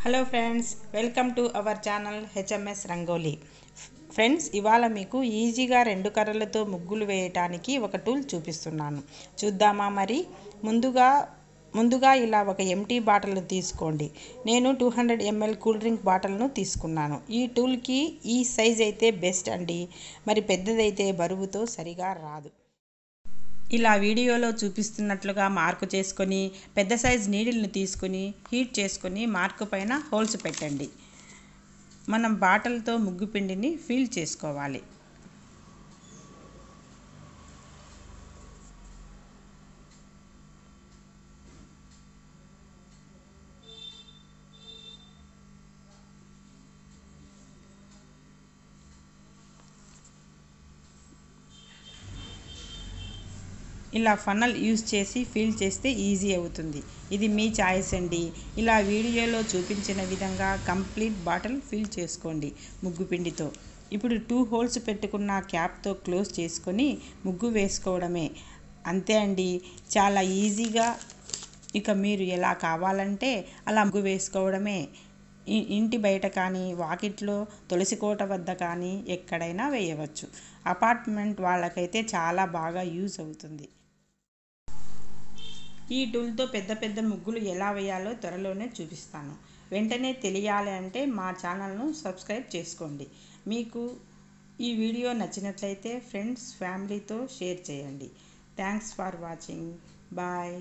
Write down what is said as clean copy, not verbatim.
Hello friends, welcome to our channel HMS rangoli. Friends, ఇవాళ మీకు ఈజీగా 2 కర్రలతో ముగ్గులు వేయటానికి ఒక టూల్ చూపిస్తున్నాను. చూద్దామా మరి? ముందుగా ఇలా ఒక ఎంటీ బాటిల్ను తీసుకోండి. నేను 200 ml కూల్ డ్రింక్ బాటిల్ను తీసుకున్నాను. ఈ టూల్కి ఈ సైజ్ అయితే బెస్ట్ అండి. మరి పెద్దదైతే బరువుతో సరిగా రాదు. ఇలా వీడియోలో చూపిస్తున్నట్లుగా మార్కు చేసుకొని పెద్ద సైజ్ నీడిల్ని తీసుకుని హీట్ చేసుకొని మార్కు పైన హోల్స్ పెట్టండి. మనం బాటిల్తో ముగ్గు పిండిని ఫిల్ చేసుకోవాలి. ఇలా ఫన్నల్ యూజ్ చేసి ఫిల్ చేస్తే ఈజీ అవుతుంది. ఇది మీ చాయిస్ అండి. ఇలా వీడియోలో చూపించిన విధంగా కంప్లీట్ బాటిల్ ఫిల్ చేసుకోండి ముగ్గు పిండితో. ఇప్పుడు 2 హోల్స్ పెట్టుకున్న క్యాప్తో క్లోజ్ చేసుకొని ముగ్గు వేసుకోవడమే. అంతే అండి, చాలా ఈజీగా. ఇక మీరు ఎలా కావాలంటే అలా ముగ్గు వేసుకోవడమే. ఇంటి బయట కానీ, వాకిట్లో, తులసి కోట వద్ద కానీ ఎక్కడైనా వేయవచ్చు. అపార్ట్మెంట్ వాళ్ళకైతే చాలా బాగా యూజ్ అవుతుంది. ఈ టూల్తో పెద్ద పెద్ద ముగ్గులు ఎలా వేయాలో త్వరలోనే చూపిస్తాను. వెంటనే తెలియాలి అంటే మా ఛానల్ను సబ్స్క్రైబ్ చేసుకోండి. మీకు ఈ వీడియో నచ్చినట్లయితే ఫ్రెండ్స్, ఫ్యామిలీతో షేర్ చేయండి. Thanks for watching. బాయ్.